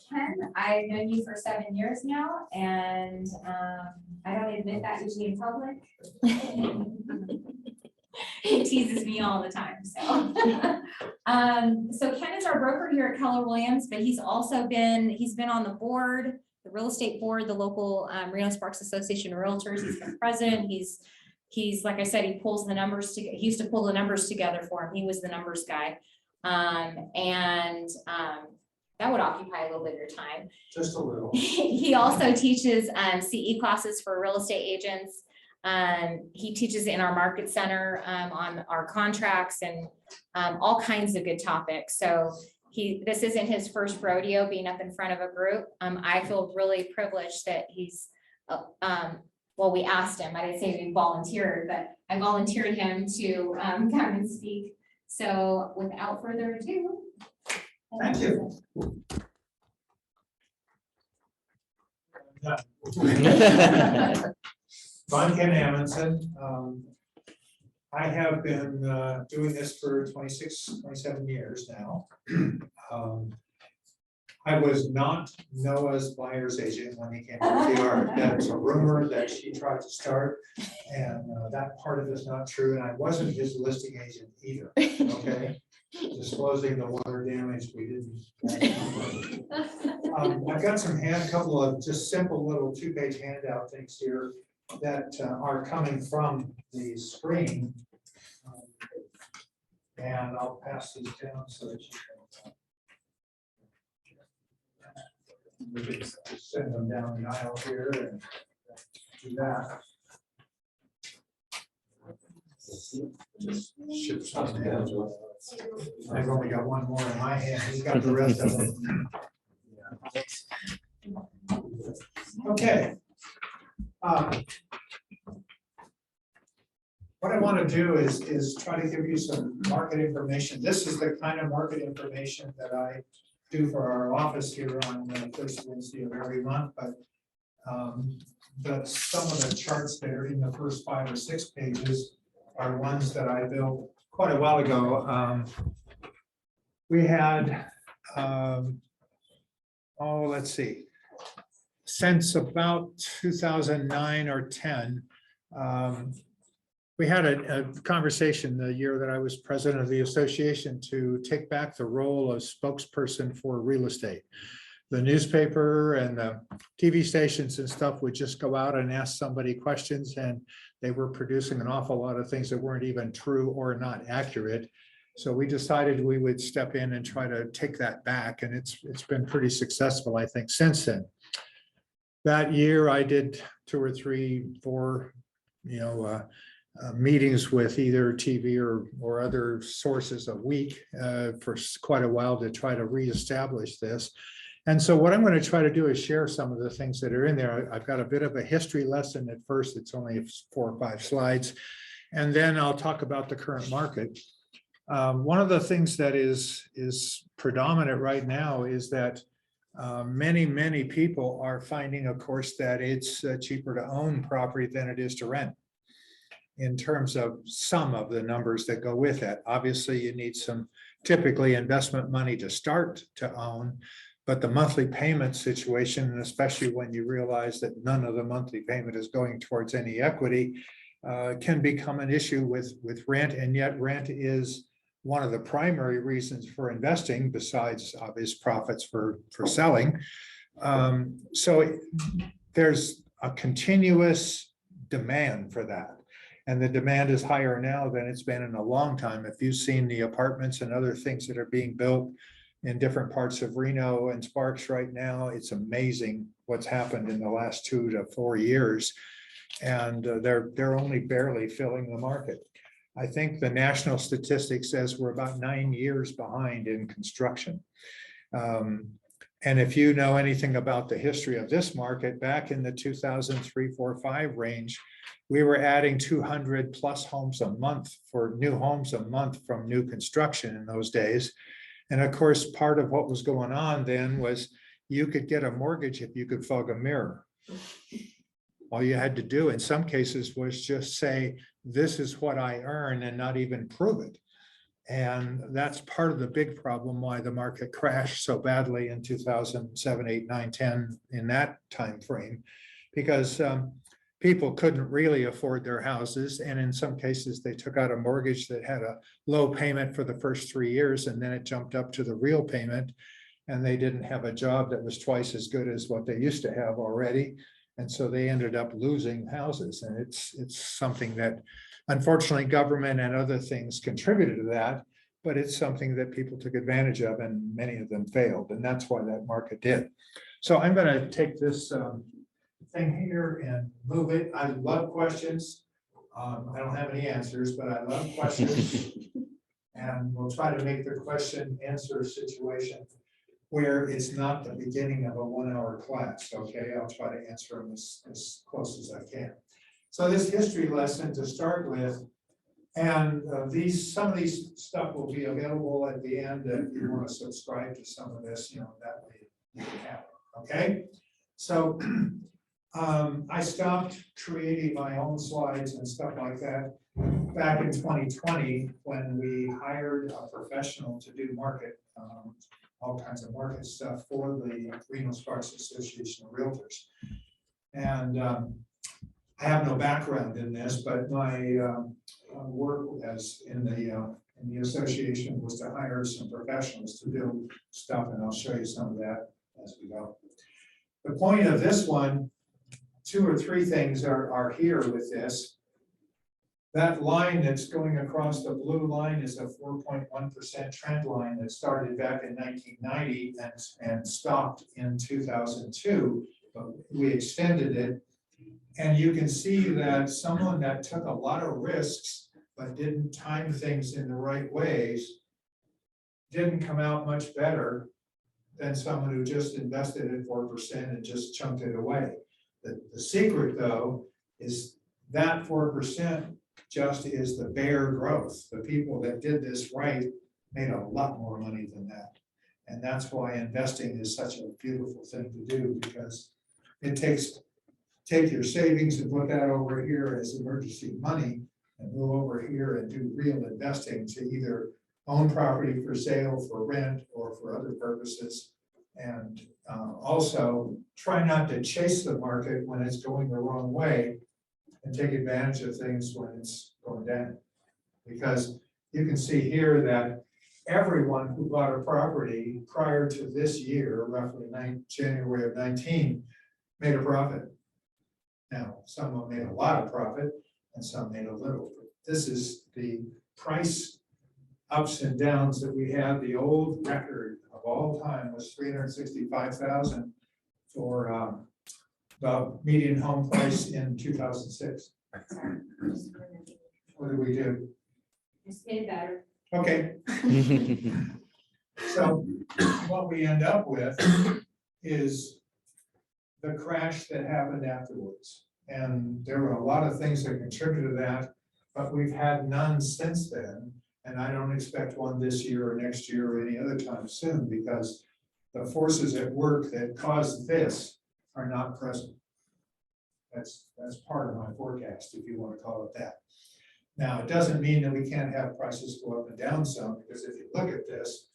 Ken. I've known you for 7 years now, and I don't admit that usually in public. He teases me all the time, so. So Ken is our broker here at Keller Williams, but he's been on the board, the real estate board, the local Reno Sparks Association of Realtors. He's been president. He's like I said, he pulls the numbers together. He used to pull the numbers together for him. He was the numbers guy. That would occupy a little bit of your time. Just a little. He also teaches CE classes for real estate agents. He teaches in our market center on our contracts and all kinds of good topics. So this isn't his first rodeo being up in front of a group. I feel really privileged that he's, well, we asked him, I didn't say we volunteered, but I volunteered him to come and speak. So without further ado. Thank you. I'm Ken Amundson. I have been doing this for 27 years now. I was not Noah's buyer's agent when he came to the art. That's a rumor that she tried to start, and that part of it is not true. And I wasn't his listing agent either. Okay, disclosing the water damage we didn't. I've got a couple of just simple little 2-page handout things here that are coming from the screen, and I'll pass these down so that you can. We can just send them down the aisle here and do that. Just ship some hands. I've only got one more in my hand. He's got the rest of them. Okay. What I want to do is try to give you some market information. This is the kind of market information that I do for our office here on the first Wednesday of every month, but some of the charts that are in the first 5 or 6 pages are ones that I built quite a while ago. We had, let's see, since about 2009 or 10, we had a conversation the year that I was president of the association to take back the role of spokesperson for real estate. The newspaper and the TV stations and stuff would just go out and ask somebody questions, and they were producing an awful lot of things that weren't even true or not accurate. So we decided we would step in and try to take that back, and it's been pretty successful, I think, since then. That year I did 2 or 3, 4, meetings with either TV or other sources a week for quite a while to try to reestablish this. And so what I'm going to try to do is share some of the things that are in there. I've got a bit of a history lesson at first. It's only 4 or 5 slides. And then I'll talk about the current market. One of the things that is predominant right now is that many people are finding, of course, that it's cheaper to own property than it is to rent, in terms of some of the numbers that go with it. Obviously, you need some typically investment money to start to own, but the monthly payment situation, and especially when you realize that none of the monthly payment is going towards any equity, can become an issue with rent. And yet rent is one of the primary reasons for investing, besides obvious profits for selling. So there's a continuous demand for that. And the demand is higher now than it's been in a long time. If you've seen the apartments and other things that are being built in different parts of Reno and Sparks right now, it's amazing what's happened in the last 2 to 4 years. And they're only barely filling the market. I think the national statistics says we're about 9 years behind in construction. And if you know anything about the history of this market, back in the 2003, 4, 5 range, we were adding 200 plus homes a month for new homes a month from new construction in those days. And of course, part of what was going on then was you could get a mortgage if you could fog a mirror. All you had to do in some cases was just say, this is what I earn, and not even prove it. And that's part of the big problem why the market crashed so badly in 2007, 8, 9, 10 in that time frame, because people couldn't really afford their houses. And in some cases, they took out a mortgage that had a low payment for the first 3 years, and then it jumped up to the real payment. And they didn't have a job that was twice as good as what they used to have already. And so they ended up losing houses. And it's something that unfortunately government and other things contributed to that, but it's something that people took advantage of and many of them failed. And that's why that market did. So I'm going to take this thing here and move it. I love questions. I don't have any answers, but I love questions. And we'll try to make the question answer situation where it's not the beginning of a 1-hour class. Okay, I'll try to answer them as close as I can. So this history lesson to start with, and some of these stuff will be available at the end if you want to subscribe to some of this, that way you can have it. Okay, so I stopped creating my own slides and stuff like that back in 2020 when we hired a professional to do market, all kinds of market stuff for the Reno Sparks Association of Realtors. And I have no background in this, but my work as in the association was to hire some professionals to do stuff, and I'll show you some of that as we go. The point of this one, 2 or 3 things are here with this. That line that's going across the blue line is a 4.1% trend line that started back in 1990 and stopped in 2002, but we extended it. And you can see that someone that took a lot of risks but didn't time things in the right ways didn't come out much better than someone who just invested at 4% and just chunked it away. The secret, though, is that 4% just is the bare growth. The people that did this right made a lot more money than that. And that's why investing is such a beautiful thing to do, because it take your savings and put that over here as emergency money and move over here and do real investing to either own property for sale, for rent, or for other purposes. And also try not to chase the market when it's going the wrong way and take advantage of things when it's going down. Because you can see here that everyone who bought a property prior to this year, roughly January of 19, made a profit. Now, some of them made a lot of profit and some made a little. This is the price ups and downs that we had. The old record of all time was 365,000 for the median home price in 2006. What did we do? Just made better. Okay. So what we end up with is the crash that happened afterwards. And there were a lot of things that contributed to that, but we've had none since then. And I don't expect one this year or next year or any other time soon, because the forces at work that caused this are not present. That's part of my forecast, if you want to call it that. Now, it doesn't mean that we can't have prices go up and down some, because if you look at this,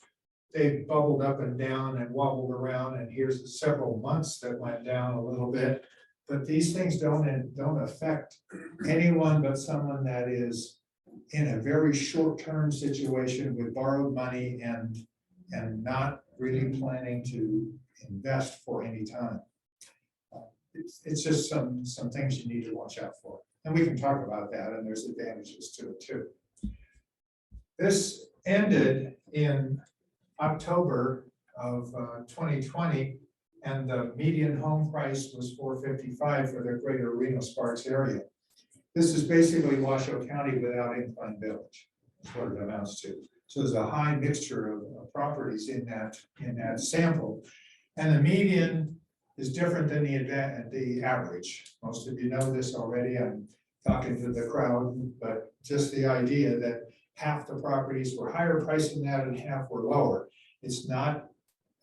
they bubbled up and down and wobbled around, and here's several months that went down a little bit. But these things don't affect anyone but someone that is in a very short-term situation with borrowed money and not really planning to invest for any time. It's just some things you need to watch out for. And we can talk about that, and there's advantages to it too. This ended in October of 2020, and the median home price was $455 for the greater Reno Sparks area. This is basically Washoe County without Incline Village, is what it amounts to. So there's a high mixture of properties in that sample. And the median is different than the average. Most of you know this already. I'm talking to the crowd, but just the idea that half the properties were higher priced than that and half were lower. It's not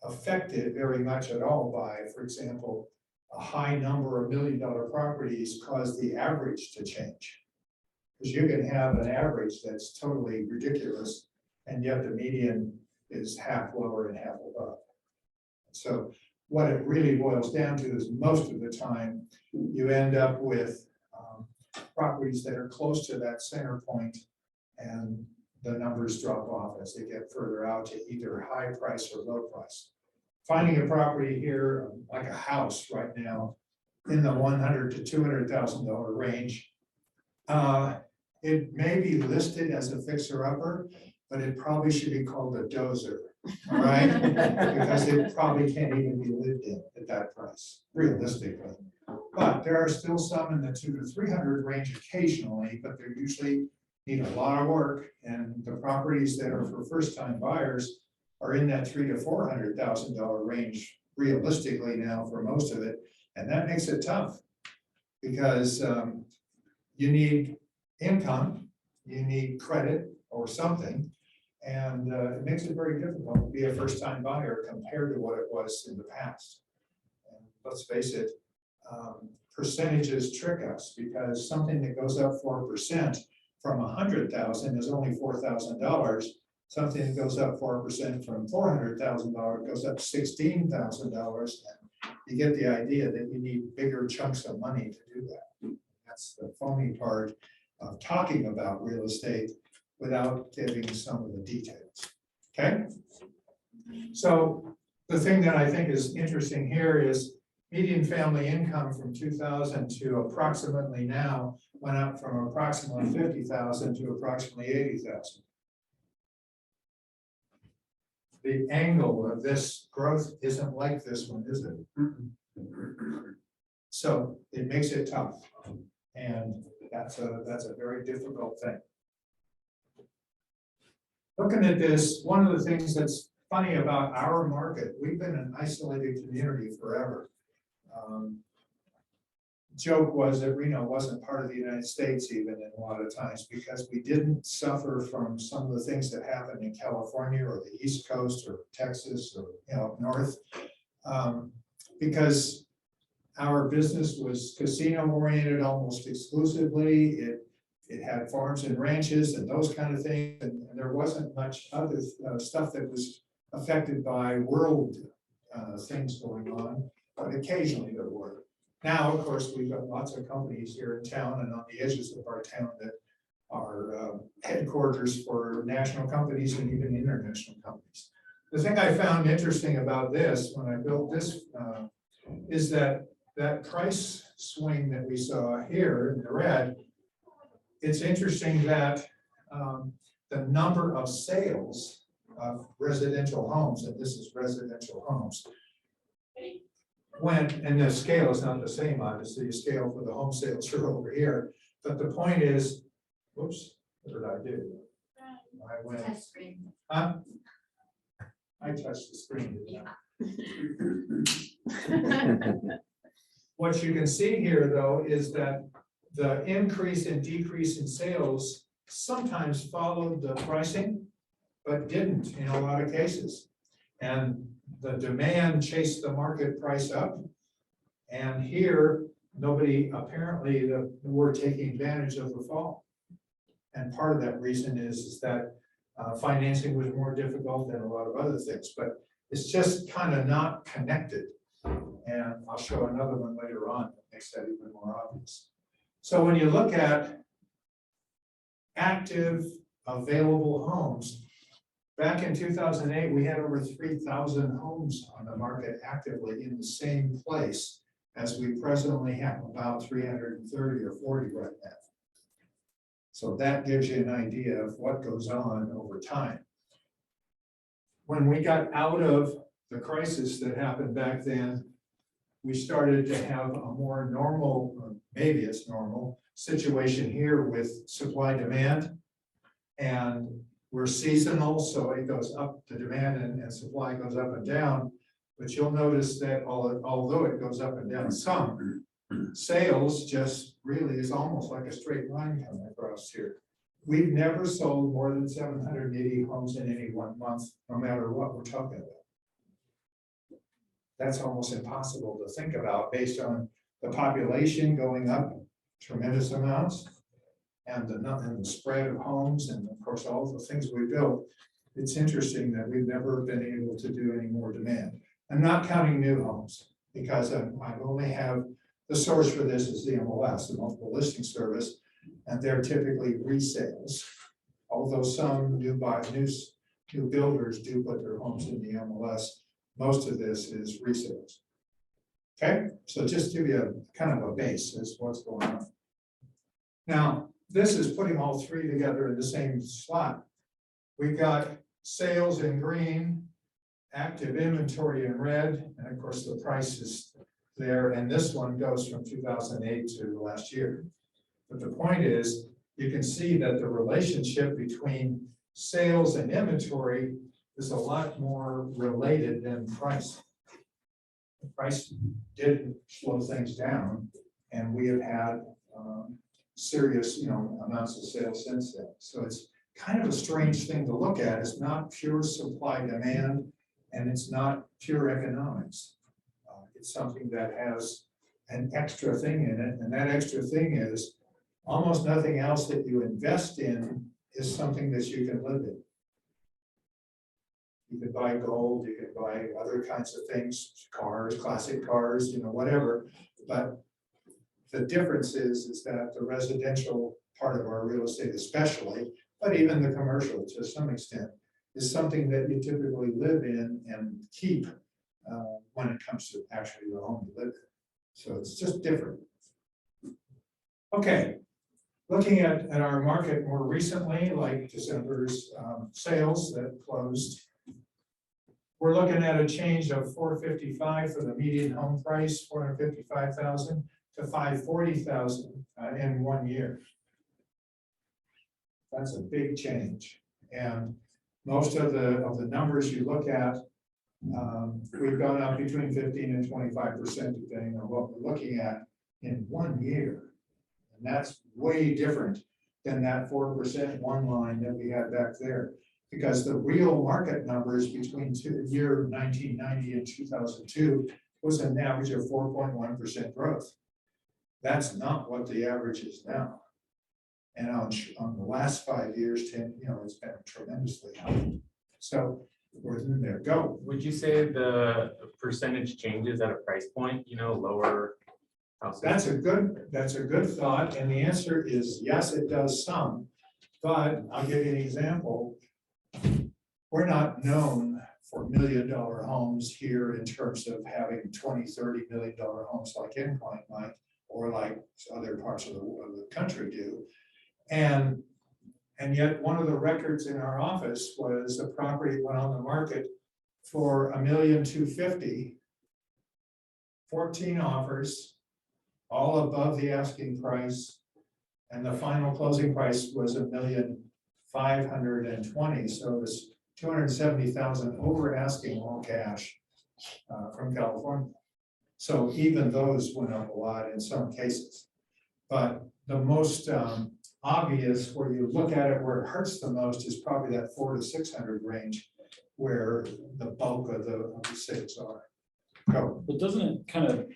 affected very much at all by, for example, a high number of $1 million properties cause the average to change. Because you can have an average that's totally ridiculous and yet the median is half lower and half above. So what it really boils down to is most of the time, you end up with properties that are close to that center point, and the numbers drop off as they get further out to either high price or low price. Finding a property here, like a house right now, in the $100,000 to $200,000 range, it may be listed as a fixer-upper, but it probably should be called a dozer, all right? Because it probably can't even be lived in at that price, realistically. But there are still some in the 200 to 300 range occasionally, but they're usually need a lot of work. And the properties that are for first-time buyers are in that $300,000 to $400,000 range realistically now for most of it. And that makes it tough because you need income, you need credit or something. And it makes it very difficult to be a first-time buyer compared to what it was in the past. And let's face it, percentages trick us because something that goes up 4% from 100,000 is only $4,000. Something that goes up 4% from $400,000 goes up $16,000. And you get the idea that you need bigger chunks of money to do that. That's the phony part of talking about real estate without giving some of the details. Okay. So the thing that I think is interesting here is median family income from 2000 to approximately now went up from approximately 50,000 to approximately 80,000. The angle of this growth isn't like this one, is it? So it makes it tough, and that's a very difficult thing. Looking at this, one of the things that's funny about our market, we've been an isolated community forever. Joke was that Reno wasn't part of the United States even in a lot of times because we didn't suffer from some of the things that happened in California or the East Coast or Texas or up north, because our business was casino oriented almost exclusively. It had farms and ranches and those kind of things, and there wasn't much other stuff that was affected by world things going on, but occasionally there were. Now, of course, we've got lots of companies here in town and on the edges of our town that are headquarters for national companies and even international companies. The thing I found interesting about this when I built this is that price swing that we saw here in the red. It's interesting that the number of sales of residential homes, and this is residential homes, went, and the scale is not the same, obviously, the scale for the home sales are over here. But the point is, whoops, what did I do? I went, huh? I touched the screen. Yeah. What you can see here, though, is that the increase and decrease in sales sometimes followed the pricing, but didn't in a lot of cases. And the demand chased the market price up. And here, nobody apparently were taking advantage of the fall. And part of that reason is that financing was more difficult than a lot of other things, but it's just kind of not connected. And I'll show another one later on that makes that even more obvious. So when you look at active available homes, back in 2008, we had over 3,000 homes on the market actively in the same place as we presently have about 330 or 40 right now. So that gives you an idea of what goes on over time. When we got out of the crisis that happened back then, we started to have a more normal, or maybe it's normal, situation here with supply demand. And we're seasonal, so it goes up, the demand and supply goes up and down. But you'll notice that although it goes up and down some, sales just really is almost like a straight line coming across here. We've never sold more than 780 homes in any one month, no matter what we're talking about. That's almost impossible to think about based on the population going up tremendous amounts and the spread of homes and of course all the things we built. it's interesting that we've never been able to do any more demand. I'm not counting new homes because I only have, the source for this is the MLS, the multiple listing service, and they're typically resales. Although some new builders do put their homes in the MLS, most of this is resales. Okay, so just to give you a kind of a base as what's going on. Now, this is putting all three together in the same slot. We've got sales in green, active inventory in red, and of course the price is there. And this one goes from 2008 to last year. But the point is, you can see that the relationship between sales and inventory is a lot more related than price. The price did slow things down, and we have had serious, amounts of sales since then. So it's kind of a strange thing to look at. It's not pure supply demand, and it's not pure economics. It's something that has an extra thing in it, and that extra thing is almost nothing else that you invest in is something that you can live in. You can buy gold, you can buy other kinds of things, cars, classic cars, whatever. But the difference is that the residential part of our real estate especially, but even the commercial to some extent, is something that you typically live in and keep when it comes to actually the home you live in. So it's just different. Okay, looking at our market more recently, like December's sales that closed, we're looking at a change of 455 for the median home price, 455,000 to 540,000 in 1 year. That's a big change, and most of the numbers you look at, we've gone up between 15 and 25% depending on what we're looking at in 1 year, and that's way different than that 4% one line that we had back there. Because the real market numbers between the year 1990 and 2002 was an average of 4.1% growth. That's not what the average is now. And on the last 5 years, 10, it's been tremendously high. So we're in there. Go. Would you say the percentage changes at a price point, lower houses? That's a good thought. And the answer is yes, it does some. But I'll give you an example. We're not known for $1 million homes here in terms of having $20, $30 million homes like Incline might, or like other parts of the country do. And yet one of the records in our office was a property that went on the market for $1,250,000, 14 offers, all above the asking price. And the final closing price was $1,520,000. So it was $270,000 over asking all cash from California. So even those went up a lot in some cases. But the most obvious, where you look at it, where it hurts the most, is probably that 400 to 600 range, where the bulk of the sales are. Go. But doesn't it kind of,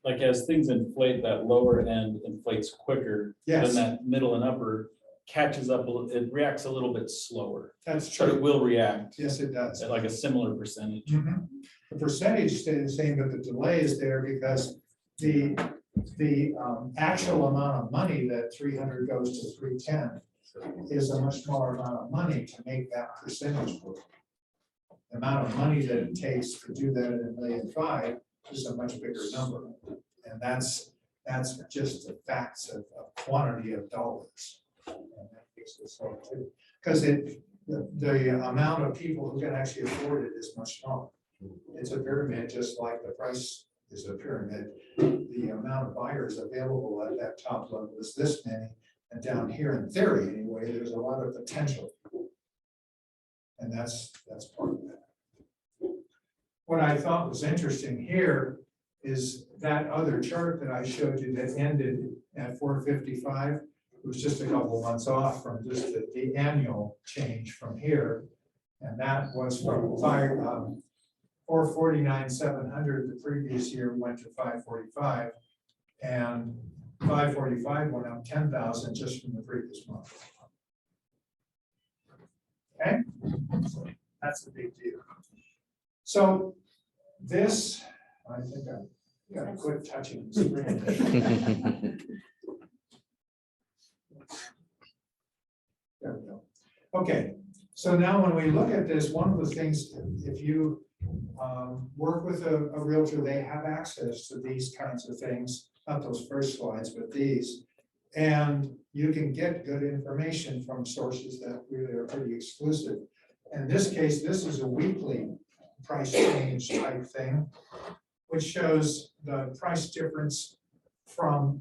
like as things inflate, that lower end inflates quicker Yes. than that middle and upper catches up, it reacts a little bit slower. That's But it true. will react Yes, it does. at like a similar percentage. Mhm. The percentage stayed the same, but the delay is there because the actual amount of money that 300 goes to 310 is a much smaller amount of money to make that percentage work. The amount of money that it takes to do that at $1.5 million is a much bigger number, and that's just the facts of quantity of dollars. And that makes it so too, because the amount of people who can actually afford it is much smaller. It's a pyramid, just like the price is a pyramid. The amount of buyers available at that top level is this many, and down here, in theory anyway, there's a lot of potential, and that's part of that. What I thought was interesting here is that other chart that I showed you that ended at 455. It was just a couple months off from just the annual change from here, and that was from 449,700 the previous year went to 545, and 545 went up 10,000 just from the previous month. Okay, So that's a big deal. So this, I think I gotta quit touching the screen. There we go. Okay, so now when we look at this, one of the things, if you work with a realtor, they have access to these kinds of things, not those first slides, but these. And you can get good information from sources that really are pretty exclusive. In this case, this is a weekly price change type thing, which shows the price difference from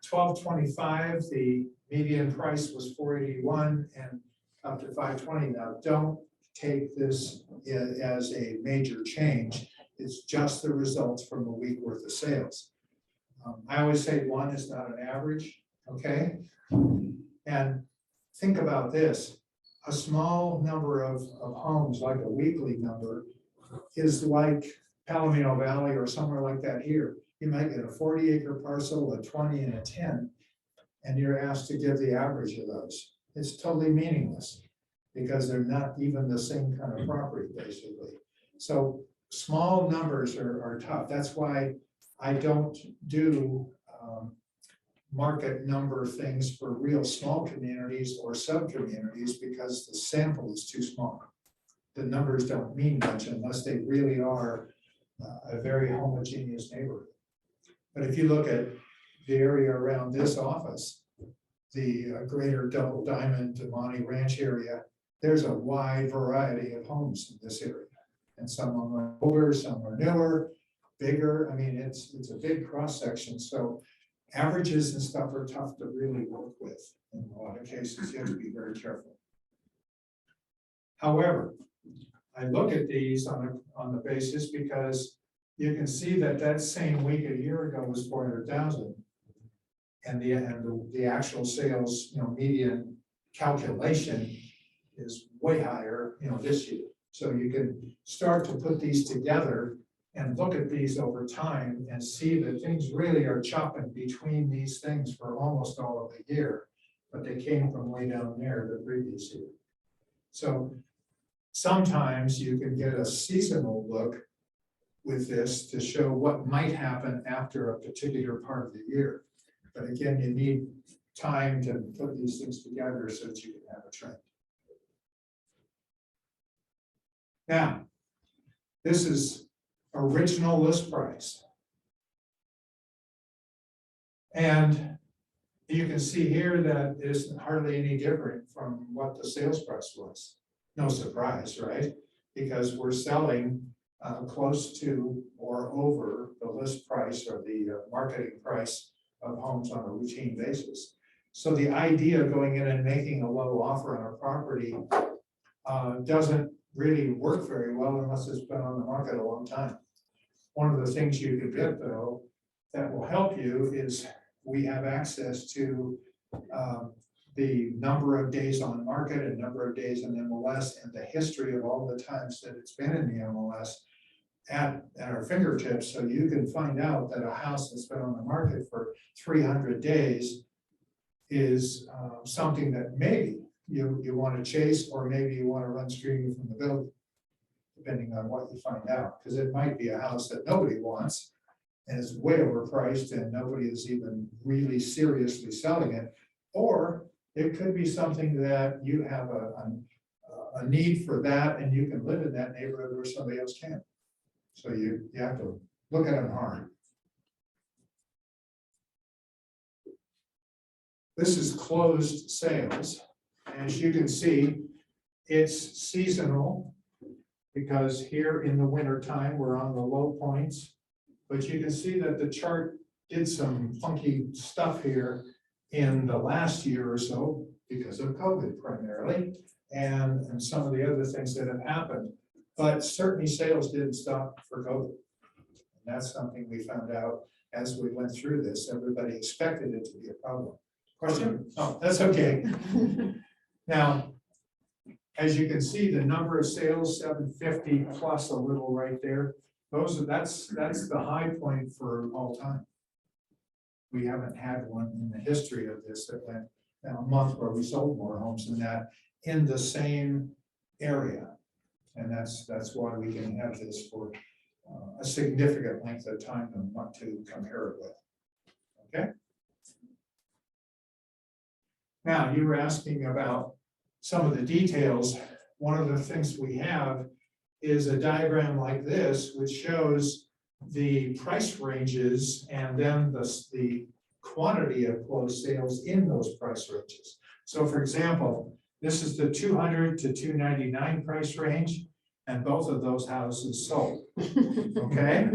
1225, the median price was 481, and up to 520. Now, don't take this as a major change. It's just the results from a week worth of sales. I always say one is not an average, okay? And think about this. A small number of homes, like a weekly number, is like Palomino Valley or somewhere like that here. You might get a 40-acre parcel, a 20 and a 10, and you're asked to give the average of those. It's totally meaningless because they're not even the same kind of property, basically. So small numbers are tough. That's why I don't do market number things for real small communities or sub-communities because the sample is too small. The numbers don't mean much unless they really are a very homogeneous neighborhood. But if you look at the area around this office, the greater Double Diamond to Monty Ranch area, there's a wide variety of homes in this area. And some of them are older, some are newer, bigger. I mean, it's a big cross section. So averages and stuff are tough to really work with. In a lot of cases, you have to be very careful. However, I look at these on the basis because you can see that that same week a year ago was 400,000. And the actual sales, median calculation is way higher, this year. So you can start to put these together and look at these over time and see that things really are chopping between these things for almost all of the year, but they came from way down there the previous year. So sometimes you can get a seasonal look with this to show what might happen after a particular part of the year. But again, you need time to put these things together so that you can have a trend. Now, this is original list price. And you can see here that it isn't hardly any different from what the sales price was. No surprise, right? Because we're selling close to or over the list price or the marketing price of homes on a routine basis. So the idea of going in and making a low offer on a property doesn't really work very well unless it's been on the market a long time. One of the things you can get though that will help you is we have access to the number of days on market and number of days in MLS and the history of all the times that it's been in the MLS at our fingertips. So you can find out that a house that's been on the market for 300 days is something that maybe you want to chase, or maybe you want to run screaming from the building, depending on what you find out, because it might be a house that nobody wants and is way overpriced and nobody is even really seriously selling it. Or it could be something that you have a need for that and you can live in that neighborhood where somebody else can't. So you have to look at them hard. This is closed sales. As you can see, it's seasonal because here in the winter time, we're on the low points. But you can see that the chart did some funky stuff here in the last year or so because of COVID primarily, and some of the other things that have happened. But certainly sales didn't stop for COVID. And that's something we found out as we went through this. Everybody expected it to be a problem. Question? Oh, that's okay. Now, as you can see, the number of sales, 750 plus a little right there. That's the high point for all time. We haven't had one in the history of this that went a month where we sold more homes than that in the same area. And that's why we can have this for a significant length of time and want to compare it with. Okay. Now, you were asking about some of the details. One of the things we have is a diagram like this, which shows the price ranges and then the quantity of closed sales in those price ranges. So for example, this is the 200 to 299 price range, and both of those houses sold. Okay?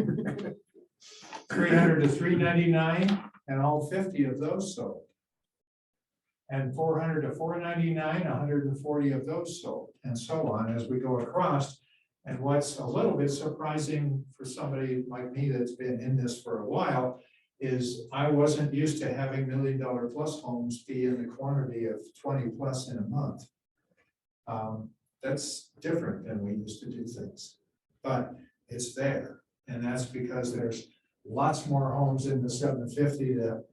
300 to 399, and all 50 of those sold. And 400 to 499, 140 of those sold, and so on as we go across. And what's a little bit surprising for somebody like me that's been in this for a while is I wasn't used to having $1 million plus homes be in the quantity of 20 plus in a month. That's different than we used to do things, but it's there. And that's because there's lots more homes in the 750 to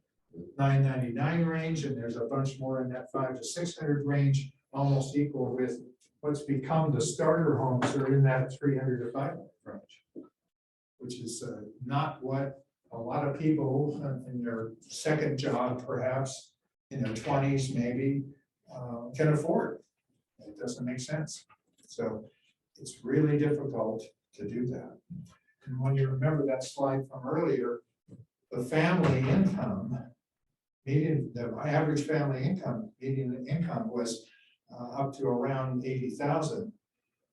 999 range, and there's a bunch more in that 500 to 600 range, almost equal with what's become the starter homes are in that 300 to 500 range, which is not what a lot of people in their second job, perhaps in their 20s, maybe can afford. It doesn't make sense. So it's really difficult to do that. And when you remember that slide from earlier, the family income, the average family income, median income was up to around 80,000,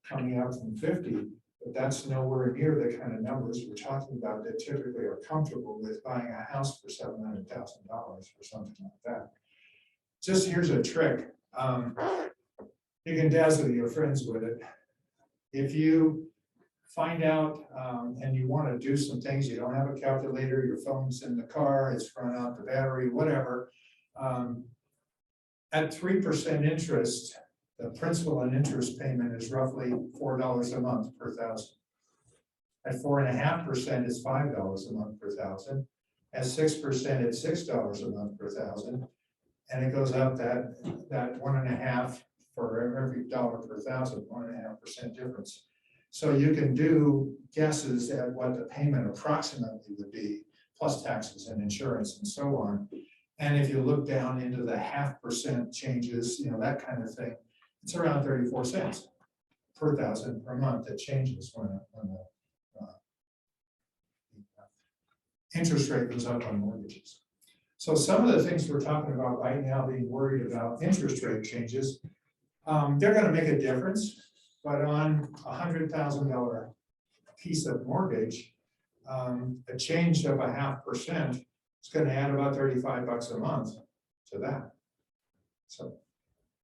coming out from 50, but that's nowhere near the kind of numbers we're talking about that typically are comfortable with buying a house for $700,000 or something like that. Just here's a trick. You can dazzle your friends with it. If you find out and you want to do some things, you don't have a calculator, your phone's in the car, it's run out the battery, whatever. At 3% interest, the principal and interest payment is roughly $4 a month per thousand. At 4.5%, it's $5 a month per thousand. At 6%, it's $6 a month per thousand. And it goes up that 1.5 for every dollar per thousand, 1.5% difference. So you can do guesses at what the payment approximately would be, plus taxes and insurance and so on. And if you look down into the 0.5% changes, that kind of thing, it's around 34 cents per thousand per month that changes when the interest rate goes up on mortgages. So some of the things we're talking about right now, being worried about interest rate changes, they're going to make a difference, but on a $100,000 piece of mortgage, a change of 0.5% is going to add about $35 a month to that. So,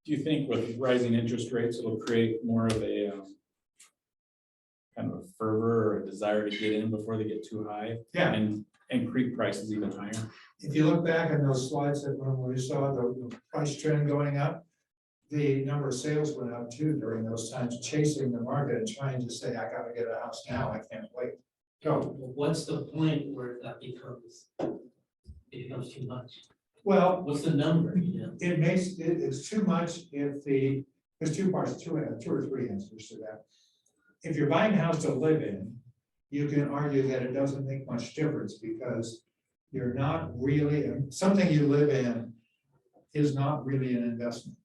Do you think with rising interest rates, it'll create more of a kind of a fervor or a desire to get in before they get too high? yeah. And creep prices even higher? If you look back on those slides that when we saw the price trend going up, the number of sales went up too during those times, chasing the market and trying to say, I got to get a house now, I can't wait. Go. What's the point where that becomes too much? Well, What's the number, it's too much if there's two parts, two or three answers to that. If you're buying a house to live in, you can argue that it doesn't make much difference because you're not really, something you live in is not really an investment.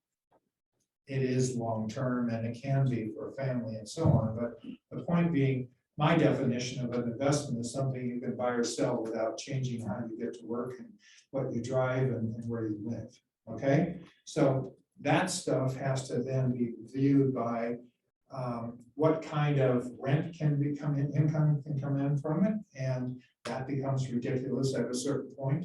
It is long-term and it can be for a family and so on. But the point being, my definition of an investment is something you can buy or sell without changing how you get to work and what you drive and where you live. Okay, so that stuff has to then be viewed by what kind of rent can become income can come in from it, and that becomes ridiculous at a certain point.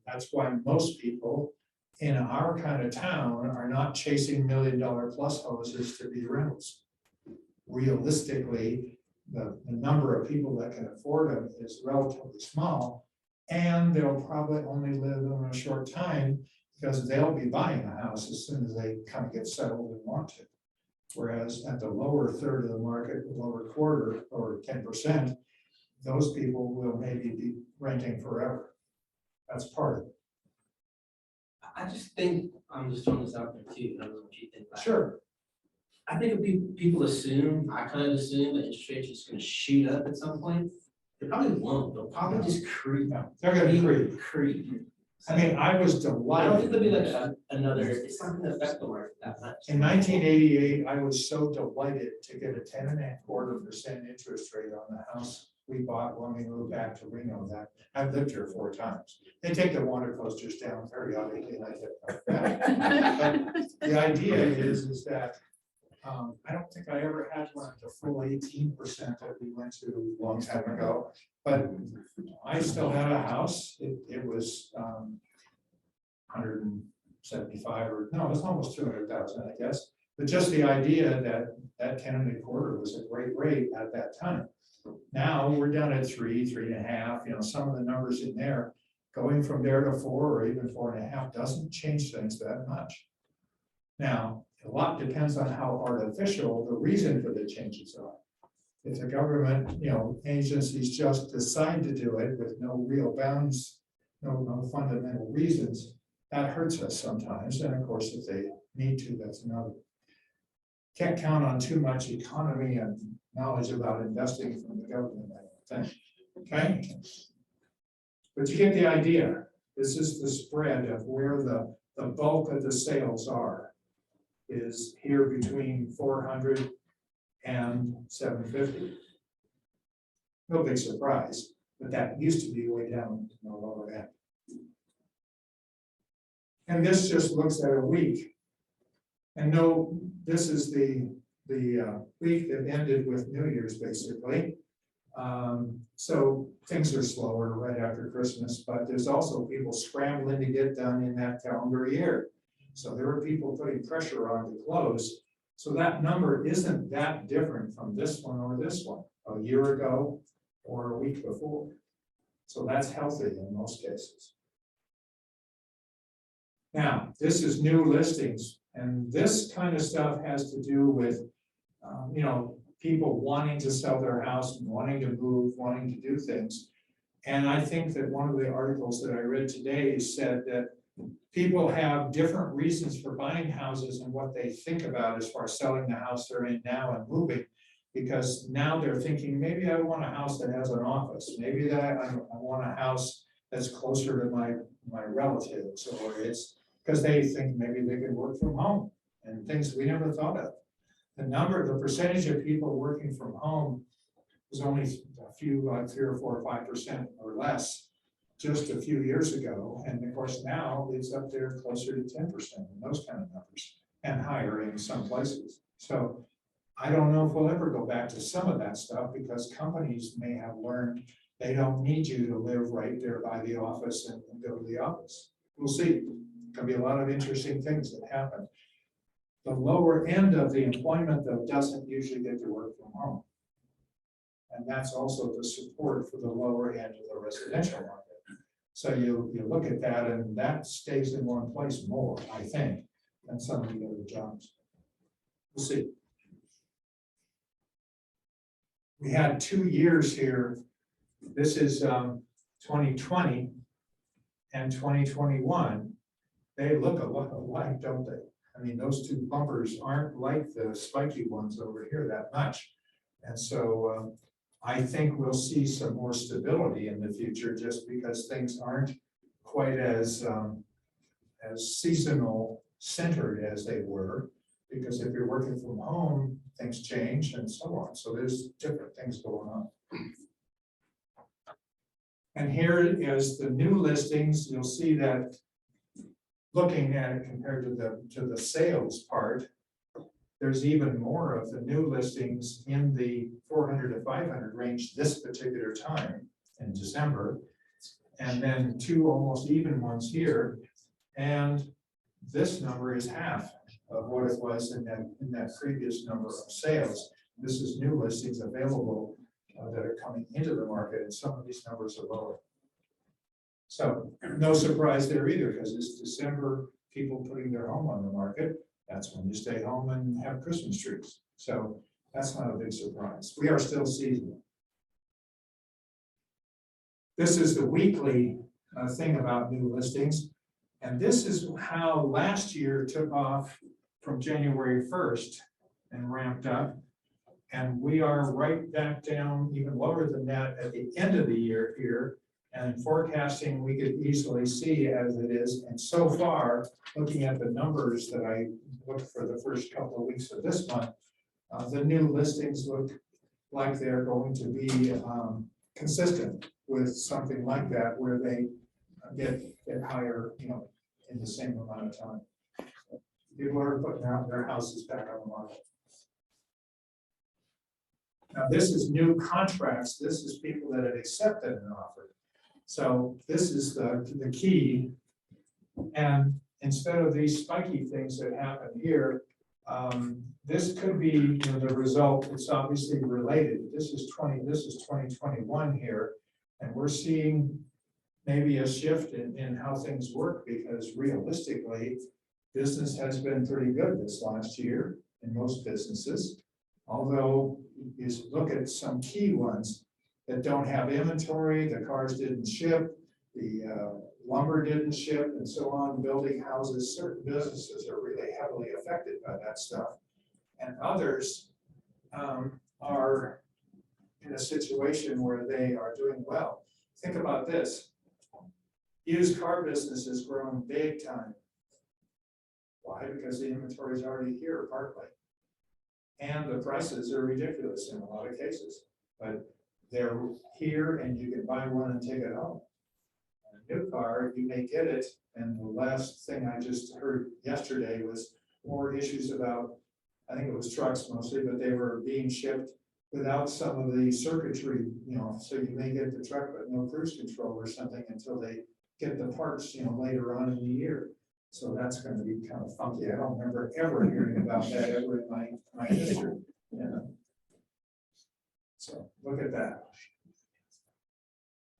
That's why most people in our kind of town are not chasing $1 million plus houses to be rentals. Realistically, the number of people that can afford them is relatively small, and they'll probably only live in a short time because they'll be buying a house as soon as they kind of get settled and want to. Whereas at the lower third of the market, the lower quarter or 10%, those people will maybe be renting forever. That's part of it. I just think, I'm just throwing this out there too, I don't know what you think about it. Sure. I think if people assume, I kind of assume that interest rates are just gonna shoot up at some point. They probably won't, they'll probably just creep. No, they're gonna creep. Creep. I mean, I was I don't think there'll be like delighted. another, it's not gonna affect the market that much. In 1988, I was so delighted to get a 10.25% interest rate on the house we bought when we moved back to Reno. That I've lived here 4 times. They take the water coasters down periodically, and I get back. But the idea is that I don't think I ever had one at the full 18% that we went to a long time ago. But I still had a house. It was 175 or no, it was almost 200,000, I guess. But just the idea that 10.25 was a great rate at that time. Now we're down at 3, 3.5. You know, some of the numbers in there, going from there to 4 or even 4.5 doesn't change things that much. Now, a lot depends on how artificial the reason for the changes are. If the government, you know, agencies just decide to do it with no real bounds, no fundamental reasons, that hurts us sometimes. And of course, if they need to, that's another. Can't count on too much economy and knowledge about investing from the government, I don't think. Okay. But you get the idea. This is the spread of where the bulk of the sales are, is here between 400 and 750. No big surprise, but that used to be way down in the lower end. And this just looks at a week. And no, this is the week that ended with New Year's, basically. So things are slower right after Christmas, but there's also people scrambling to get done in that calendar year. So there are people putting pressure on to close. So that number isn't that different from this one or this one, a year ago or a week before. So that's healthy in most cases. Now, this is new listings, and this kind of stuff has to do with, you know, people wanting to sell their house, wanting to move, wanting to do things. And I think that one of the articles that I read today said that people have different reasons for buying houses and what they think about as far as selling the house they're in now and moving. Because now they're thinking, maybe I want a house that has an office. Maybe that I want a house that's closer to my relatives, or it's because they think maybe they can work from home and things we never thought of. The percentage of people working from home was only a few, like 3 or 4 or 5% or less just a few years ago. And of course, now it's up there closer to 10% and those kind of numbers, and higher in some places. So I don't know if we'll ever go back to some of that stuff, because companies may have learned they don't need you to live right there by the office and go to the office. We'll see. There'll be a lot of interesting things that happen. The lower end of the employment, though, doesn't usually get to work from home. And that's also the support for the lower end of the residential market. So you look at that, and that stays in one place more, I think, than some of the other jobs. We'll see. We had 2 years here. This is 2020 and 2021. They look a lot alike, don't they? I mean, those two bumpers aren't like the spiky ones over here that much. And so I think we'll see some more stability in the future, just because things aren't quite as seasonal centered as they were. Because if you're working from home, things change and so on. So there's different things going on. And here is the new listings. You'll see that looking at it compared to the sales part, there's even more of the new listings in the 400 to 500 range this particular time in December, and then 2 almost even ones here. And this number is half of what it was in that previous number of sales. This is new listings available that are coming into the market, and some of these numbers are lower. So no surprise there either, because it's December, people putting their home on the market. That's when you stay home and have Christmas trees. So that's not a big surprise. We are still seasonal. This is the weekly thing about new listings. And this is how last year took off from January 1st. and ramped up. And we are right back down even lower than that at the end of the year here. And forecasting, we could easily see as it is. And so far, looking at the numbers that I looked for the first couple of weeks of this month, the new listings look like they're going to be consistent with something like that, where they get higher, in the same amount of time. People are putting out their houses back on the market. Now, this is new contracts. This is people that have accepted an offer. So this is the key. And instead of these spiky things that happen here, this could be the result. It's obviously related. This is 2021 here, and we're seeing maybe a shift in how things work, because realistically, business has been pretty good this last year in most businesses. Although you look at some key ones that don't have inventory, the cars didn't ship, the lumber didn't ship, and so on, building houses, certain businesses are really heavily affected by that stuff. And others are in a situation where they are doing well. Think about this. Used car business has grown big time. Why? Because the inventory is already here partly. And the prices are ridiculous in a lot of cases, but they're here and you can buy one and take it home. A new car, you may get it, and the last thing I just heard yesterday was more issues about, I think it was trucks mostly, but they were being shipped without some of the circuitry, so you may get the truck but no cruise control or something until they get the parts, later on in the year. So that's going to be kind of funky. I don't remember ever hearing about that ever in my history. So look at that.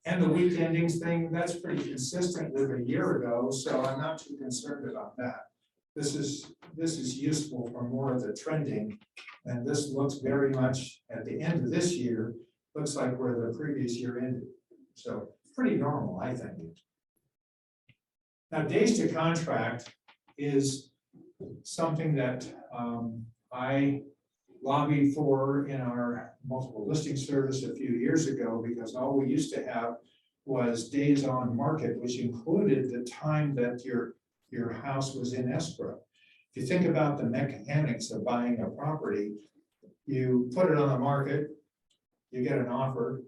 And the week endings thing, that's pretty consistent with a year ago, so I'm not too concerned about that. This is useful for more of the trending, and this looks very much at the end of this year, looks like where the previous year ended. So pretty normal, I think. Now, days to contract is something that I lobbied for in our multiple listing service a few years ago, because all we used to have was days on market, which included the time that your house was in escrow. If you think about the mechanics of buying a property, you put it on the market, you get an offer,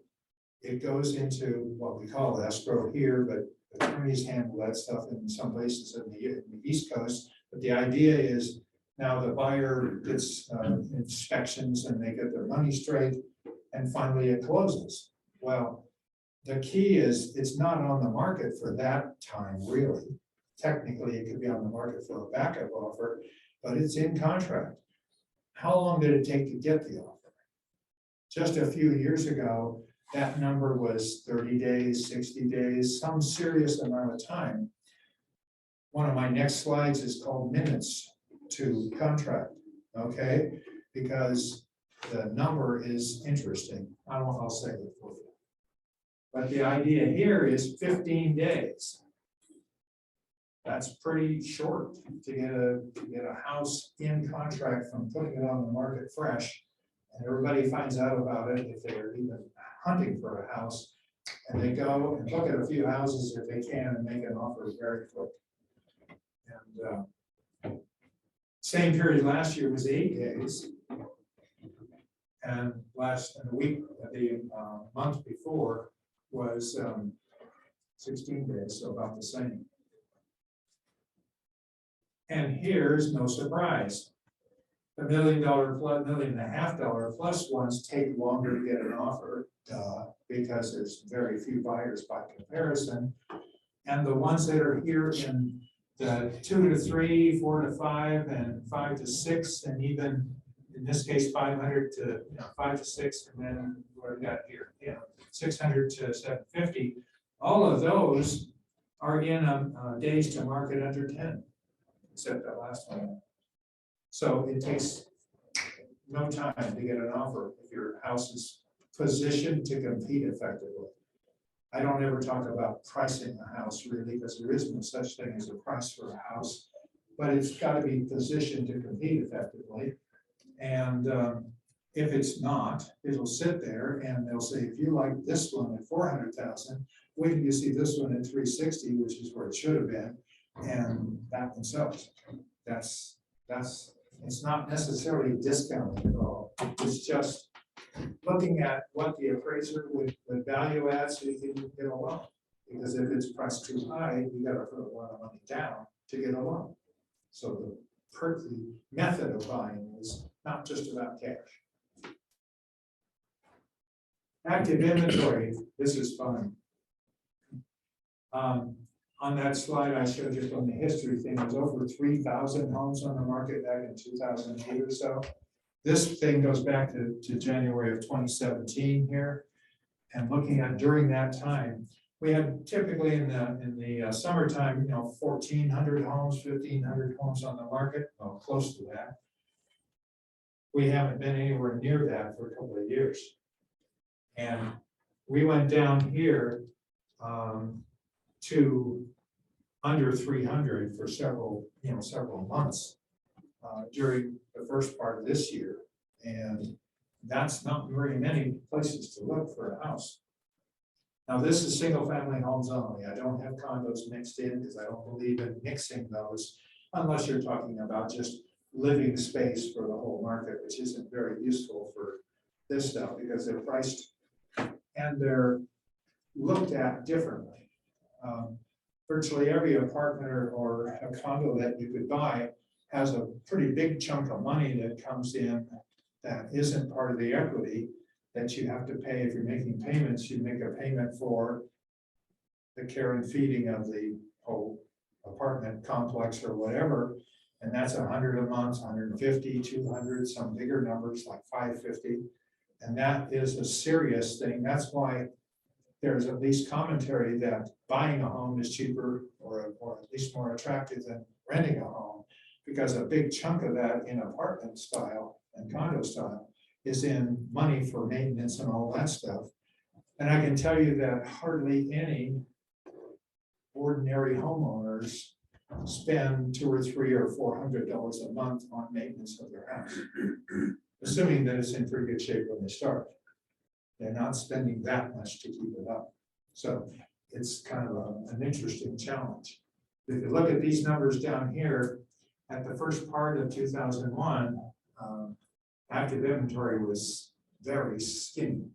it goes into what we call escrow here, but attorneys handle that stuff in some places in the East Coast. But the idea is now the buyer gets inspections and they get their money straight, and finally it closes. Well, the key is it's not on the market for that time, really. Technically, it could be on the market for a backup offer, but it's in contract. How long did it take to get the offer? Just a few years ago, that number was 30 days, 60 days, some serious amount of time. One of my next slides is called minutes to contract, okay? Because the number is interesting. I'll say it for you. But the idea here is 15 days. That's pretty short to get a house in contract from putting it on the market fresh. And everybody finds out about it if they're even hunting for a house, and they go and look at a few houses if they can and make an offer very quick. And same period last year was 8 days, and the month before was 16 days, so about the same. And here's no surprise. The $1 million plus, $1.5 million plus ones take longer to get an offer, because there's very few buyers by comparison. And the ones that are here in the 2 to 3, 4 to 5, and 5 to 6, and even in this case 500 to 5 to 6, and then what we got here, 600 to 750. All of those are in days to market under 10, except that last one. So it takes no time to get an offer if your house is positioned to compete effectively. I don't ever talk about pricing a house really, because there is no such thing as a price for a house, but it's got to be positioned to compete effectively. And if it's not, it'll sit there and they'll say, if you like this one at 400,000, wait till you see this one at 360, which is where it should have been, and that one sells. That's, it's not necessarily discounting at all. It's just looking at what the appraiser would value add so you can get a loan. Because if it's priced too high, you gotta put a lot of money down to get a loan. So the method of buying is not just about cash. Active inventory, this is fun. On that slide I showed you from the history thing, there's over 3,000 homes on the market back in 2008 or so. This thing goes back to January of 2017 here. And looking at during that time, we had typically in the summertime, 1,400 homes, 1,500 homes on the market, well, close to that. We haven't been anywhere near that for a couple of years. And we went down here to under 300 for several months during the first part of this year. And that's not very many places to look for a house. Now, this is single family homes only. I don't have condos mixed in because I don't believe in mixing those unless you're talking about just living space for the whole market, which isn't very useful for this stuff because they're priced and they're looked at differently. Virtually every apartment or a condo that you could buy has a pretty big chunk of money that comes in that isn't part of the equity that you have to pay. If you're making payments, you make a payment for the care and feeding of the whole apartment complex or whatever, and that's 100 a month, 150, 200, some bigger numbers like 550, and that is a serious thing. That's why there's at least commentary that buying a home is cheaper or at least more attractive than renting a home, because a big chunk of that in apartment style and condo style is in money for maintenance and all that stuff. And I can tell you that hardly any ordinary homeowners spend $200 or $300 or $400 a month on maintenance of their house, assuming that it's in pretty good shape when they start. They're not spending that much to keep it up. So it's kind of an interesting challenge. If you look at these numbers down here, at the first part of 2001, active inventory was very skinny.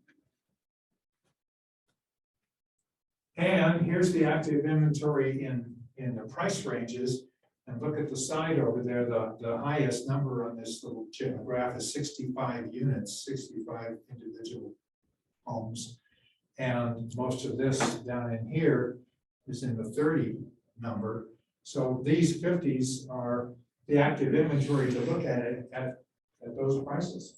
And here's the active inventory in the price ranges. And look at the side over there, the highest number on this little graph is 65 units, 65 individual homes. And most of this down in here is in the 30 number. So these 50s are the active inventory to look at it at those prices.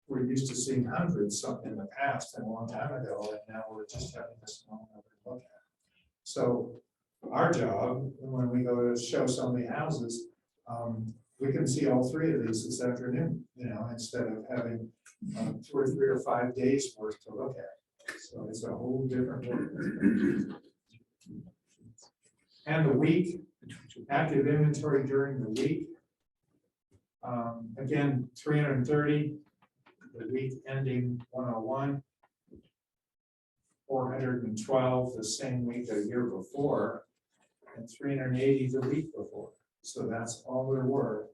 We're used to seeing hundreds something in the past and a long time ago, and now we're just having this number to look at. So our job, when we go to show somebody houses, we can see all three of these this afternoon, instead of having 2 or 3 or 5 days worth to look at. So it's a whole different world. And the week, active inventory during the week. Again, 330, the week ending 101, 412 the same week a year before, and 380 the week before. So that's all there were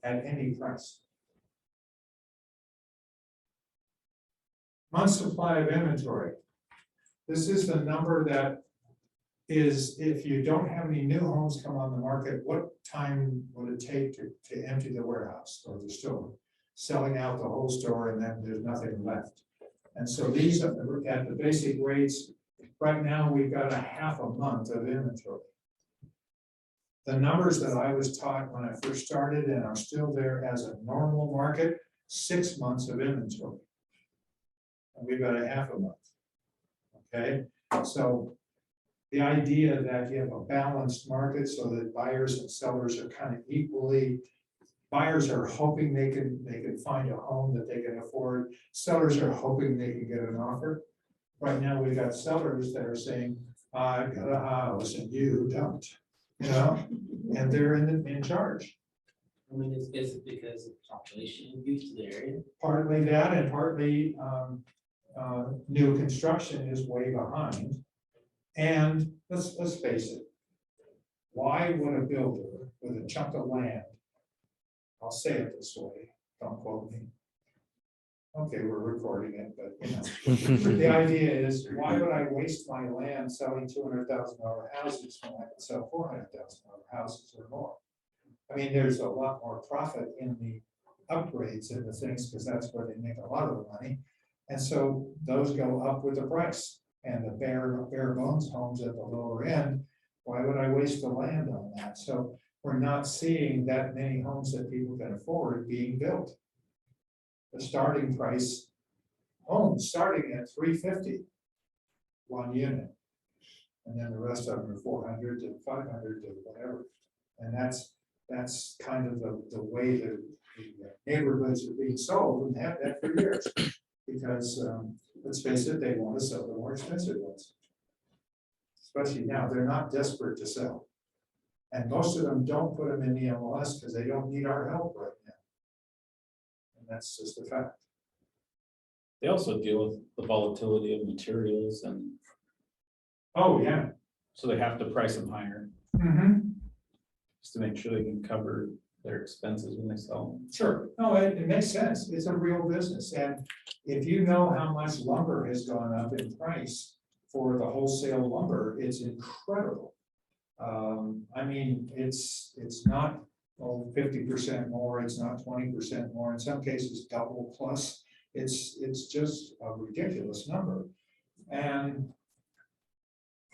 at any price. Month supply of inventory. This is the number that is, if you don't have any new homes come on the market, what time would it take to empty the warehouse or the store? Selling out the whole store and then there's nothing left. And so these are at the basic rates. Right now, we've got a half a month of inventory. The numbers that I was taught when I first started and are still there as a normal market, 6 months of inventory. And we've got a half a month. Okay, so the idea that you have a balanced market so that buyers and sellers are kind of equally, buyers are hoping they can find a home that they can afford. Sellers are hoping they can get an offer. Right now, we've got sellers that are saying, I've got a house and you don't, and they're in charge. I mean, is it because of population use to the area? Partly that and partly new construction is way behind. And let's face it. Why would a builder with a chunk of land, I'll say it this way, don't quote me. Okay, we're recording it, but the idea is, why would I waste my land selling $200,000 houses when I could sell $400,000 houses or more? I mean, there's a lot more profit in the upgrades and the things, because that's where they make a lot of the money. And so those go up with the price, and the bare bones homes at the lower end, why would I waste the land on that? So we're not seeing that many homes that people can afford being built. The starting price, homes starting at $350, one unit. And then the rest of them are 400 to 500 to whatever. And that's kind of the way the neighborhoods are being sold, and have that for years. Because let's face it, they want to sell the more expensive ones. Especially now, they're not desperate to sell. And most of them don't put them in the MLS because they don't need our help right now. And that's just a fact. They also deal with the volatility of materials, and Oh, yeah. so they have to price them higher Mm-hmm. just to make sure they can cover their expenses when they sell them. Sure. No, it makes sense. It's a real business. And if you know how much lumber has gone up in price for the wholesale lumber, it's incredible. I mean, it's not 50% more, it's not 20% more, in some cases double plus. It's just a ridiculous number. And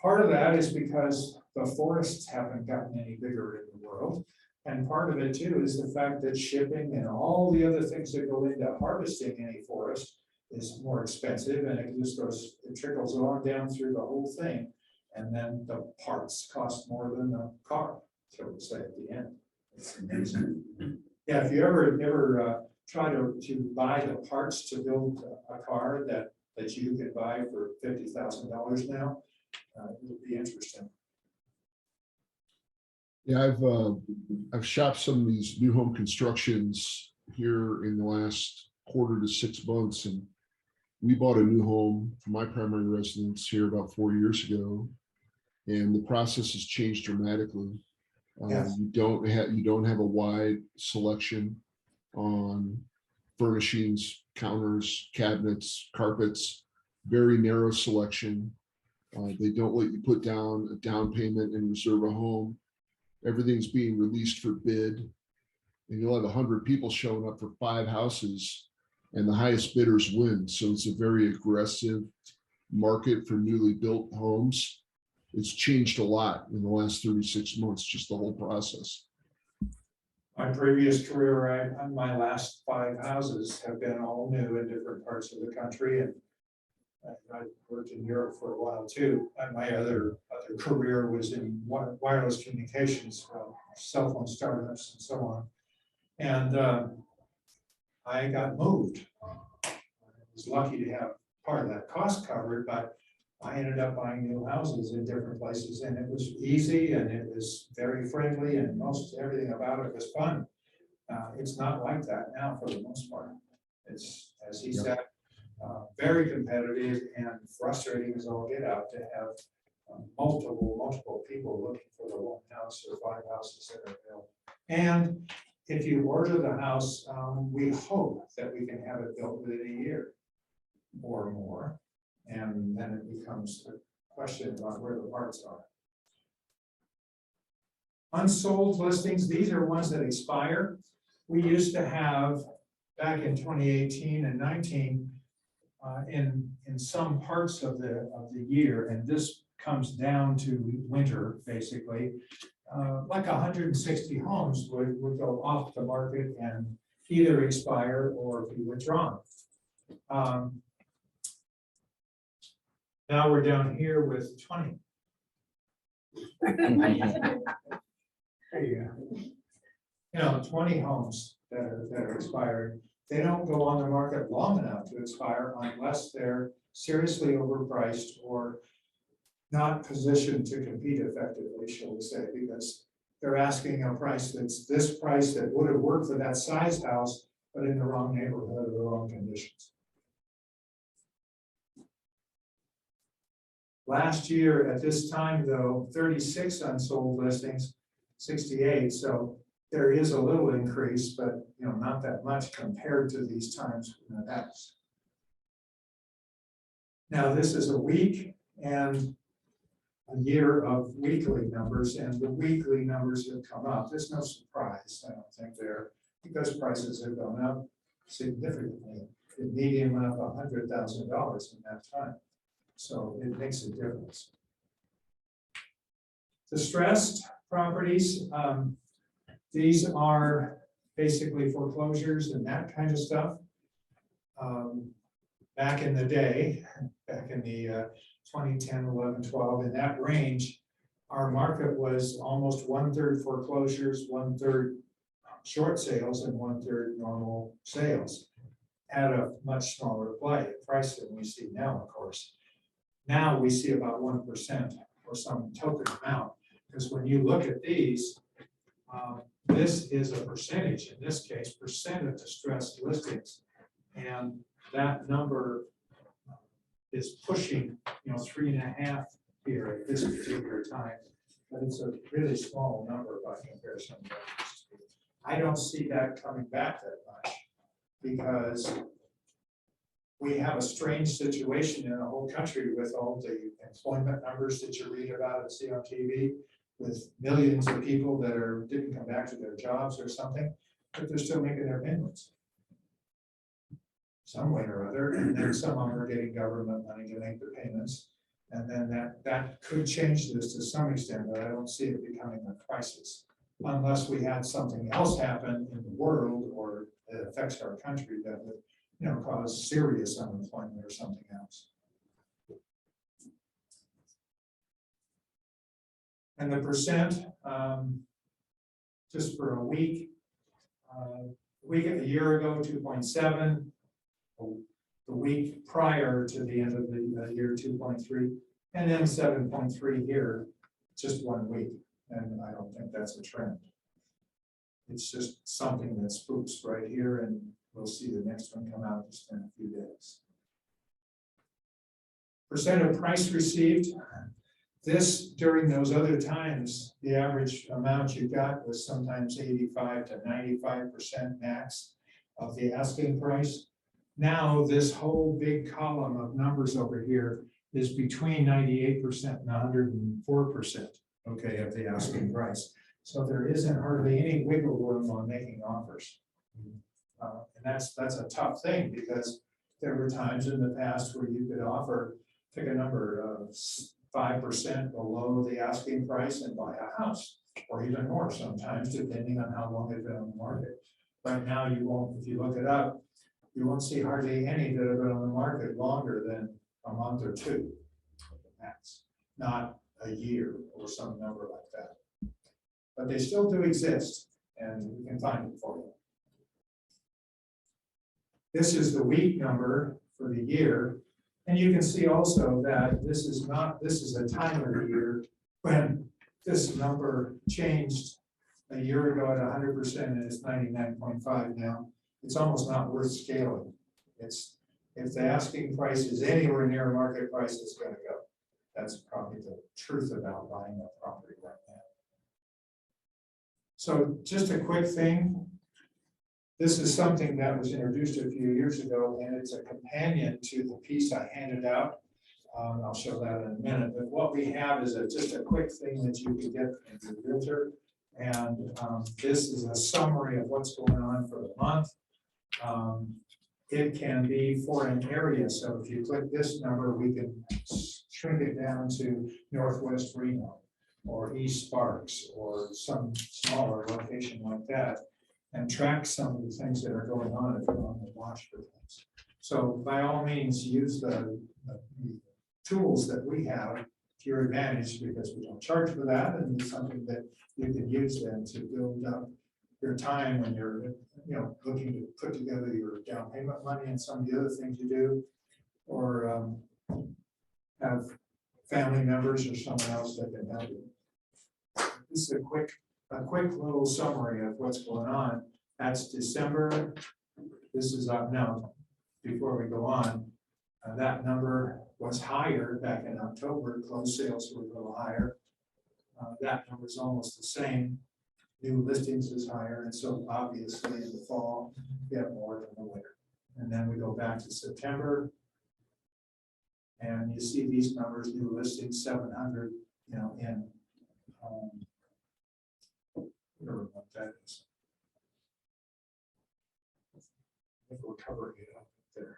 part of that is because the forests haven't gotten any bigger in the world. And part of it too is the fact that shipping and all the other things that go into harvesting any forest is more expensive, and it just goes, it trickles on down through the whole thing. And then the parts cost more than the car, so to say, at the end. It's amazing. Yeah, if you ever try to buy the parts to build a car that you can buy for $50,000 now, it would be interesting. Yeah, I've shopped some of these new home constructions here in the last quarter to 6 months, and we bought a new home for my primary residence here about 4 years ago, and the process has changed dramatically. Yes. You don't have a wide selection on furnishings, counters, cabinets, carpets, very narrow selection. They don't let you put down a down payment and reserve a home. Everything's being released for bid, and you'll have 100 people showing up for 5 houses, and the highest bidders win. So it's a very aggressive market for newly built homes. It's changed a lot in the last 36 months, just the whole process. My previous career, my last 5 houses have been all new in different parts of the country, and I worked in Europe for a while too. And my other career was in wireless communications, cell phone startups and so on. And I got moved. I was lucky to have part of that cost covered, but I ended up buying new houses in different places, and it was easy and it was very friendly, and most everything about it was fun. It's not like that now for the most part. It's, as he said, very competitive and frustrating as all get out to have multiple people looking for the 1 house or 5 houses that are built. And if you order the house, we hope that we can have it built within a year or more. And then it becomes a question about where the parts are. Unsold listings, these are ones that expire. We used to have, back in 2018 and 19, in some parts of the year, and this comes down to winter, basically, like 160 homes would go off the market and either expire or be withdrawn. Now we're down here with 20. There you go. You know, 20 homes that are expired. They don't go on the market long enough to expire unless they're seriously overpriced or not positioned to compete effectively, shall we say, because they're asking a price that's this price that would have worked for that size house, but in the wrong neighborhood or the wrong conditions. Last year at this time, though, 36 unsold listings, 68. So there is a little increase, but not that much compared to these times in the past. Now, this is a week and a year of weekly numbers, and the weekly numbers have come up. There's no surprise, I don't think there, because prices have gone up significantly. The median went up $100,000 in that time. So it makes a difference. Distressed properties, these are basically foreclosures and that kind of stuff. Back in the day, back in the 2010, 11, 12, in that range, our market was almost 1/3 foreclosures, 1/3 short sales, and 1/3 normal sales. At a much smaller price than we see now, of course. Now we see about 1% or some token amount, because when you look at these, this is a percentage, in this case, percent of distressed listings. And that number is pushing, 3.5 here at this particular time. But it's a really small number by comparison. I don't see that coming back that much, because we have a strange situation in the whole country with all the employment numbers that you read about and see on TV, with millions of people that didn't come back to their jobs or something, but they're still making their payments some way or other, and then some of them are getting government money to make the payments, and then that could change this to some extent, but I don't see it becoming a crisis unless we had something else happen in the world or it affects our country that would cause serious unemployment or something else. And the percent, just for a week a year ago, 2.7, the week prior to the end of the year, 2.3, and then 7.3 here, just 1 week. And I don't think that's a trend. It's just something that spooks right here, and we'll see the next one come out just in a few days. Percent of price received. This, during those other times, the average amount you got was sometimes 85 to 95% max of the asking price. Now, this whole big column of numbers over here is between 98% and 104%, okay, of the asking price. So there isn't hardly any wiggle room on making offers. And that's a tough thing, because there were times in the past where you could offer, pick a number, 5% below the asking price and buy a house, or even more sometimes, depending on how long it's been on the market. Right now, you won't, if you look it up, you won't see hardly any that have been on the market longer than a month or two. That's not a year or some number like that. But they still do exist, and we can find it for you. This is the week number for the year. And you can see also that this is a time of the year when this number changed a year ago at 100% and it's 99.5 now. It's almost not worth scaling. If the asking price is anywhere near market price, it's going to go. That's probably the truth about buying a property right now. So just a quick thing. This is something that was introduced a few years ago, and it's a companion to the piece I handed out. I'll show that in a minute. But what we have is just a quick thing that you can get from your realtor. And this is a summary of what's going on for the month. It can be for an area. So if you click this number, we can shrink it down to Northwest Reno or East Sparks or some smaller location like that, and track some of the things that are going on if you want to watch for things. So by all means, use the tools that we have to your advantage, because we don't charge for that, and it's something that you can use then to build up your time when you're looking to put together your down payment money and some of the other things you do, or have family members or someone else that can help you. This is a quick a quick little summary of what's going on. That's December. This is up now. Before we go on, that number was higher back in October. Closed sales were a little higher. That number is almost the same. New listings is higher, and so obviously in the fall, we have more than the winter. And then we go back to September. And you see these numbers, new listings, 700, you know, in, whatever what that is. I think we're covering it up there.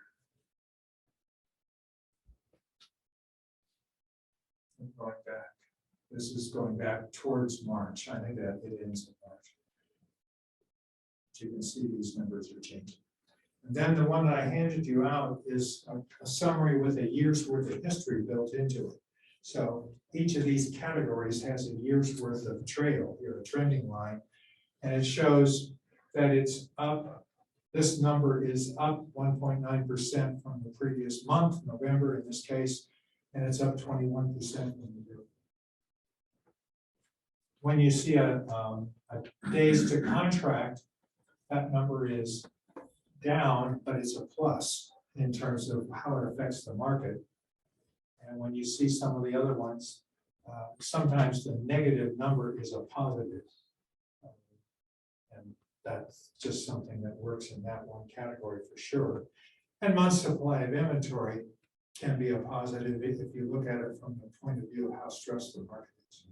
Going back, this is going back towards March. I think that it ends in March. But you can see these numbers are changing. And then the one that I handed you out is a summary with a year's worth of history built into it. So each of these categories has a year's worth of trail here, a trending line, and it shows that it's up. This number is up 1.9% from the previous month, November in this case, and it's up 21% in the year. When you see a days to contract, that number is down, but it's a plus in terms of how it affects the market. And when you see some of the other ones, sometimes the negative number is a positive. And that's just something that works in that one category for sure. And month supply of inventory can be a positive if you look at it from the point of view of how stressed the market is.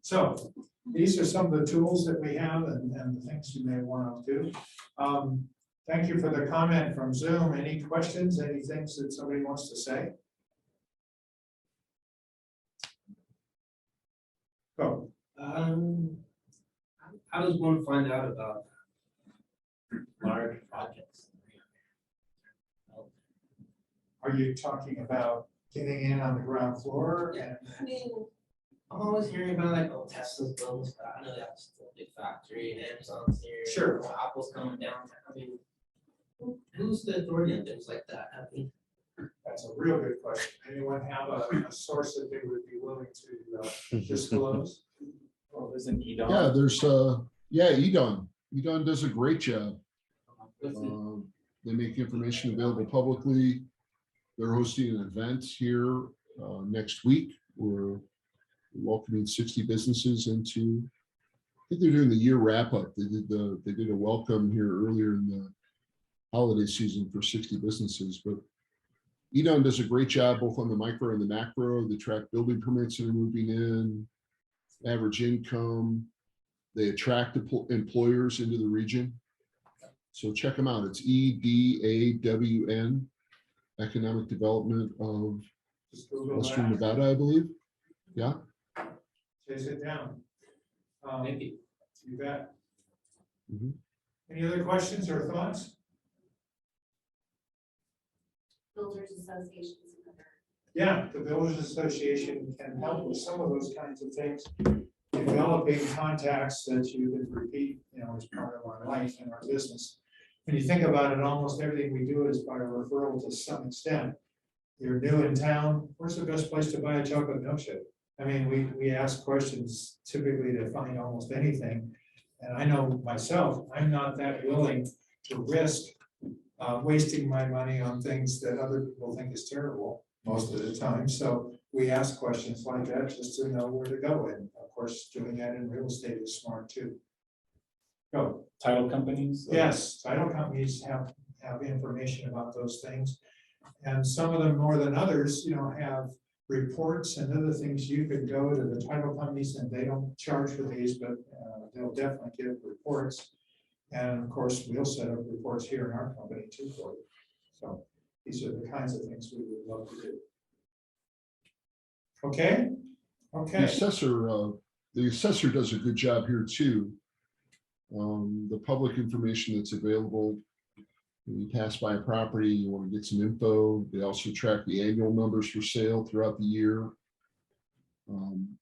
So these are some of the tools that we have and the things you may want to do. Thank you for the comment from Zoom. Any questions, any things that somebody wants to say? Go. How does one find out about large projects? Are you talking about getting in on the ground floor? And I mean, I'm always hearing about like, oh, Tesla's building this, I know that's a big factory and Amazon's here. Sure. or Apple's coming down. I mean, who's the authority on things like that? I mean, that's a real good question. Anyone have a source that they would be willing to disclose? Well, isn't EDOM? Yeah, there's, EDON. EDON does a great job. They make information available publicly. They're hosting an event here next week. We're welcoming 60 businesses into, I think they're doing the year wrap up. They did a welcome here earlier in the holiday season for 60 businesses, but EDON does a great job both on the micro and the macro. They track building permits that are moving in, average income. They attract employers into the region. So check them out. It's EDAWN, Economic Development of Just Google Western that. Nevada, I believe. Yeah. Chase it down. Thank you. You bet. Mhm. Any other questions or thoughts? Builders associations. Yeah, the Builders Association can help with some of those kinds of things. Developing contacts that you can repeat, you know, as part of our life and our business. When you think about it, almost everything we do is by referral to some extent. You're new in town, where's the best place to buy a chocolate milkshake? I mean, we ask questions typically to find almost anything. And I know myself, I'm not that willing to risk wasting my money on things that other people think is terrible most of the time. So we ask questions like that just to know where to go. And of course, doing that in real estate is smart too. Go. Title companies? Yes, title companies have information about those things. And some of them more than others, you know, have reports and other things. You could go to the title companies and they don't charge for these, but they'll definitely give reports. And of course, we'll set up reports here in our company too for you. So these are the kinds of things we would love to do. Okay. Okay. The assessor does a good job here too. The public information that's available, when you pass by a property, you want to get some info. They also track the annual numbers for sale throughout the year.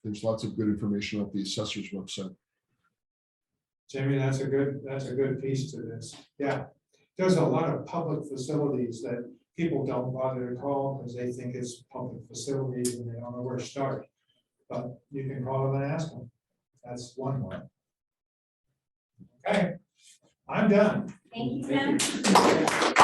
There's lots of good information off the assessor's website. Jamie, that's a good piece to this. Yeah, there's a lot of public facilities that people don't bother to call because they think it's public facilities and they don't know where to start. But you can call them and ask them. That's one way. Okay, I'm done. Thank you, Thank Tim.